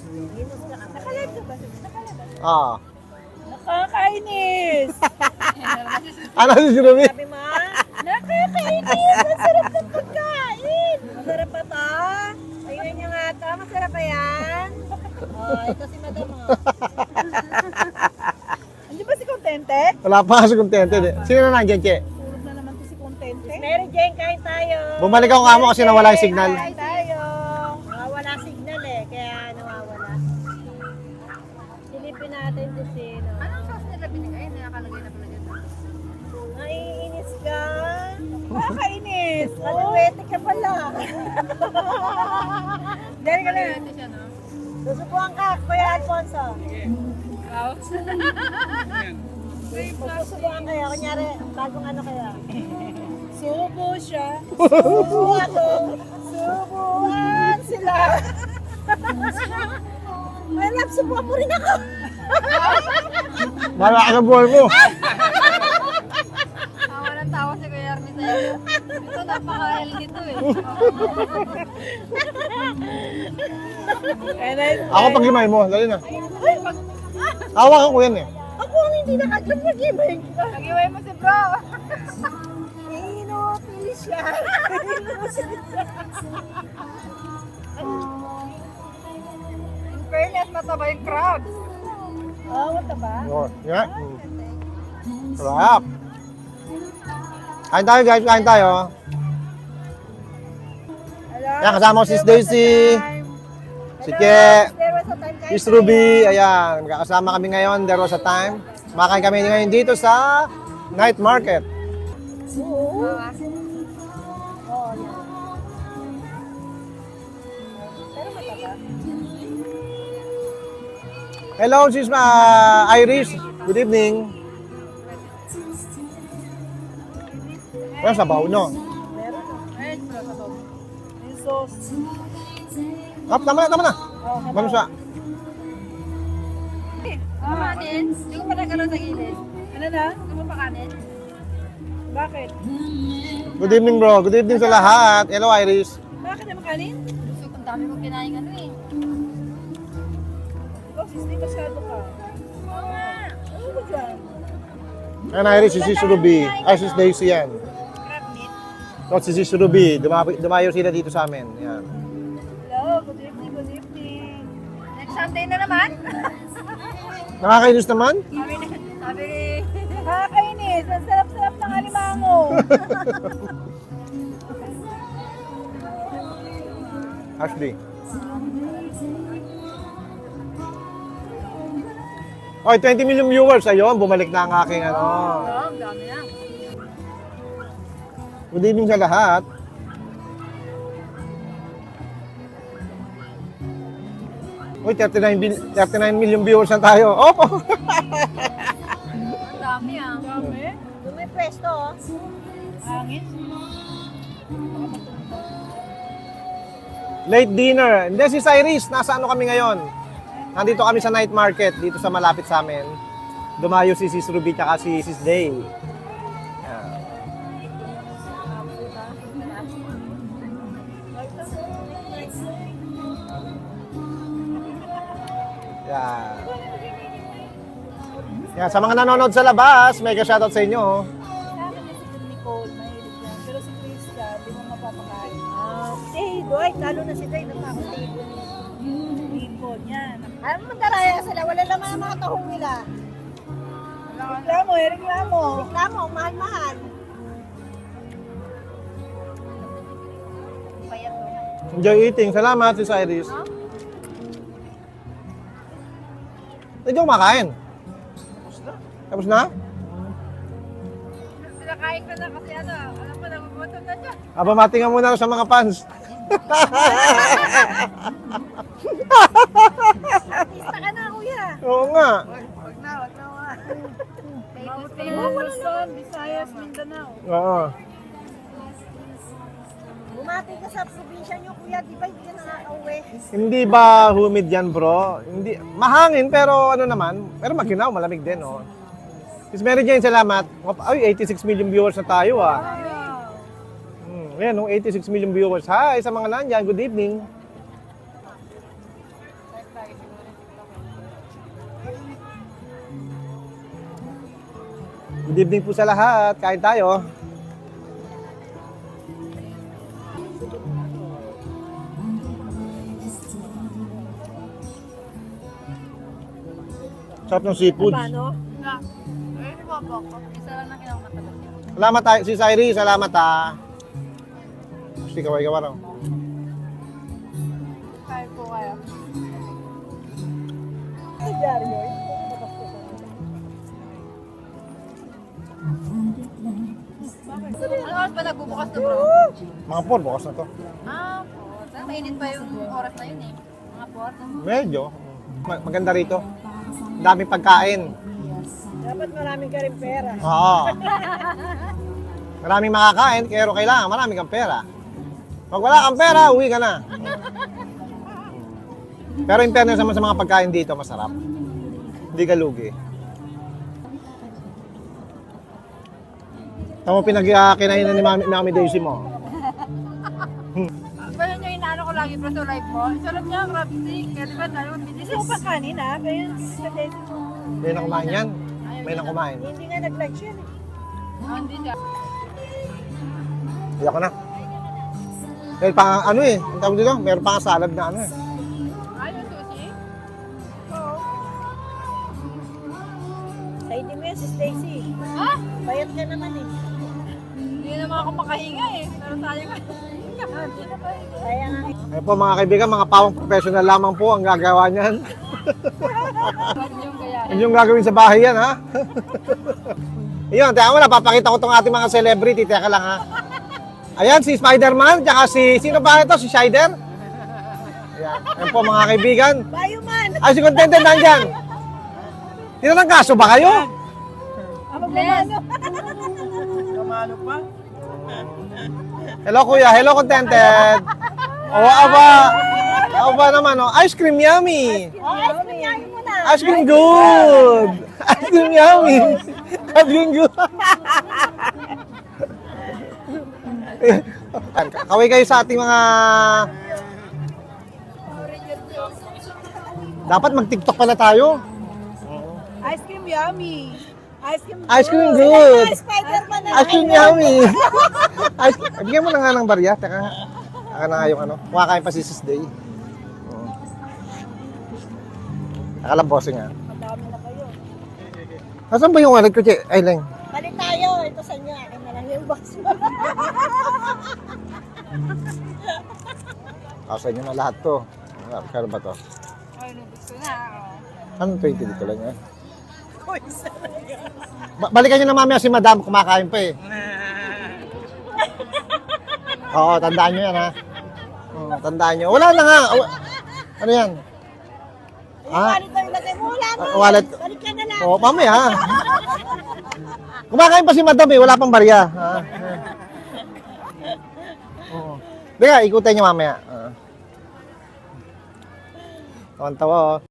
Nakalive ka ba? Nakalive. Ah. Nakakainis! Ano si Ruby? Sabi mo, nakakainis! Ang sarap ng pagkain! Masarap ba to? Ayun nyo nga to. Masarap ba yan? Oh, ito si Madam. Hindi ba si Contente? Wala pa kasi kontento. Sino na nandiyan, Che? Tulog na naman to si Contente. Mary Jane, kain tayo. Bumalik ako nga mo kasi nawala yung signal. Kain tayo. Nawawala signal eh, kaya nawawala. Silipin natin to sino. Anong sauce nila binigay? Nakalagay na pala dyan. Naiinis ka? Nakakainis. Kaliwete ka pala. Dari ka na. Ito siya, no? Susubukan ka, Kuya Alfonso. Ouch. Susubukan kayo. Kunyari, bagong ano kaya. Subo siya. Subo ako. Subuan sila. May love, subukan mo rin ako. Wala ka sa buhay mo. Tawa ng tawa si Kuya Armin sa'yo. Ito napaka-healthy to eh. Ako pag limay mo, dali na. Hawakan ko yan eh. Ako ang hindi nakaglamag-imig. Nag-iway mo si bro. Inopili siya. In fairness, mataba yung crabs. Oh, what ba? Oh, yan. Sarap. Kain tayo guys, kain tayo. Yan, kasama ko si Daisy, si Che, si Ruby. Ayan, magkakasama kami ngayon. There was a time. Makain kami ngayon dito sa night market. Oo. Oh, yan. Pero mataba. Hello, sis Iris. Good evening. Ano sabaw, no? Meron na. Ayun, bro, sa bawang. Yung sauce. Tama na, tama na. Oh, Ano siya? Kanin? Hindi ko pa nagkaroon sa gilid. ano na? Hindi mo pa kanin? Bakit? Good evening, bro. Good evening sa lahat. Hello, Iris. Bakit naman kanin? Gusto kong dami kong kinain ano eh. Ikaw, sis, di masyado ka. Oo nga. Ano ba dyan? Ayan, Iris, si Sis Ruby. Ay, Sis Daisy yan. Crab meat. So, si Sis Ruby. Dumayo sila dito sa amin. Yan. Hello, good evening, good evening. Next Sunday na naman. Nakakainis naman. Sabi ni... Nakakainis. Ang sarap-sarap ng alimango. Ashley. Oy, 20 million viewers. Ayun, bumalik na ang aking ano. Oo, ang dami na. Good evening sa lahat. Uy, 39 million viewers na tayo. Opo. Ang dami ah. Dami. Doon may pwesto, oh. Hangin. Late dinner. Hindi, si Iris. Nasa ano kami ngayon? Nandito kami sa night market. Dito sa malapit sa amin. Dumayo si Sis Ruby at si Sis Day. Yan. Yan. Yan. Sa mga nanonood sa labas, mega shoutout sa inyo. Sa akin si Nicole, mahilig yan. Pero si Krista, di mo mapapakain. Si Dwight, lalo na si Dwight, natakot Nicole, yan. Alam mo, daraya sila. Wala naman ang mga tahong nila. Reklamo, reklamo. Reklamo, mahal-mahal. Payat mo. Enjoy eating. Salamat, Sis Iris. Hindi ako makain. Tapos na? Sinakain ko na kasi ano, alam ko nagugutom na siya. Abamati nga muna ako sa mga fans. Artista ka na, kuya. Oo nga. Wag na, wag na. Famous, Luzon, Visayas, Mindanao. Oo. Bumati ka sa probinsya nyo, kuya. Di ba hindi ka nakaka-uwi? Hindi ba humid yan, bro? Hindi. Mahangin, pero ano naman. Pero maginaw, malamig din, oh. Miss Mary Jane, salamat. Ay, 86 million viewers na tayo, ah. Ayan, oh, 86 million viewers. Hi sa mga nandyan. Good evening. Good evening po sa lahat. Kain tayo. Sarap ng seafood. Paano? Na. Ayun po po. Isa lang na kinakatagal niya. Salamat tayo. Si Sairi, salamat ha. Gusti kaway-gawa raw. Kain po kayo. Si Dario. Ano oras ba nagbubukas na bro? Mga 4, bukas na to. Ah, po. Mainit pa yung oras na yun eh. Mga 4. Medyo. Maganda rito. Daming pagkain. Dapat maraming ka rin pera. Oo. Maraming makakain, pero kailangan marami kang pera. Pag wala kang pera, uwi ka na. Pero in fairness naman sa mga pagkain dito, masarap. Hindi ka lugi. Tama pinag-kinainan ni Mami Daisy mo. Ba yun yung inaano ko lagi bro sa live mo? Sarap niya, crab stick. Kaya diba tayo, bilis Gusto ko pa kanina, pero yung sa desi mo. May na kumain yan. May na kumain. Hindi nga nag-lunch yan eh. Hindi siya. Iyak ko na. Meron pa ano eh, ang tawag dito, meron pa salad na ano eh. Ay, yung sushi? Oo. Saidi mo yan si Stacy. Ha? Bayat ka naman eh. Hindi naman ako makahinga eh. Pero tayo nga. Hindi na pa eh. Kaya nga Ayun po mga kaibigan, mga pawang professional lamang po ang gagawa niyan. Ba't yung kaya? Yun yung gagawin sa bahay yan ha. Ayun, teka mo na, papakita ko itong ating mga celebrity. Teka lang ha. Ayan, si Spider-Man, tsaka sino pa ito? Si Shider? Ayan, ayun po mga kaibigan. Bayo man! Ay, si Contented nandyan. Tinanong kaso ba kayo? Bless! Hello kuya, hello Contented. Oo, aba naman, oh. Ice cream yummy. Oh, ice cream yan mo na! Ice cream good. Ice cream yummy. Ice cream good. Kaway kayo sa ating mga... Dapat mag-TikTok pala tayo. Ice cream yummy! Ice cream good. Spider-Man na Ice cream yummy. Bigyan mo na nga ng barya. Teka na nga yung ano. Kumakain pa si Sis Day. Akalang bossing nga. Madami na kayo. Nasaan ba yung wallet ko, Che? Ay, lang. Balik tayo. Ito sa inyo. Akin na lang yung box mo. Sa inyo na lahat to. Kano ba to? Ay, nubos ko na. Anong 20 dito lang yan? Balikan nyo na mamaya si Madam. Kumakain pa eh. Oo, tandaan nyo yan ha. Tandaan nyo. Wala na nga. Ano yan? Wallet na ilagay mo. Wala mo. Wallet. Balik ka na lang. Oo, mamaya ha. Kumakain pa si Madam eh. Wala pang barya. Ha? Oo. Teka, ikutin nyo mamaya. Tawan-tawa oh.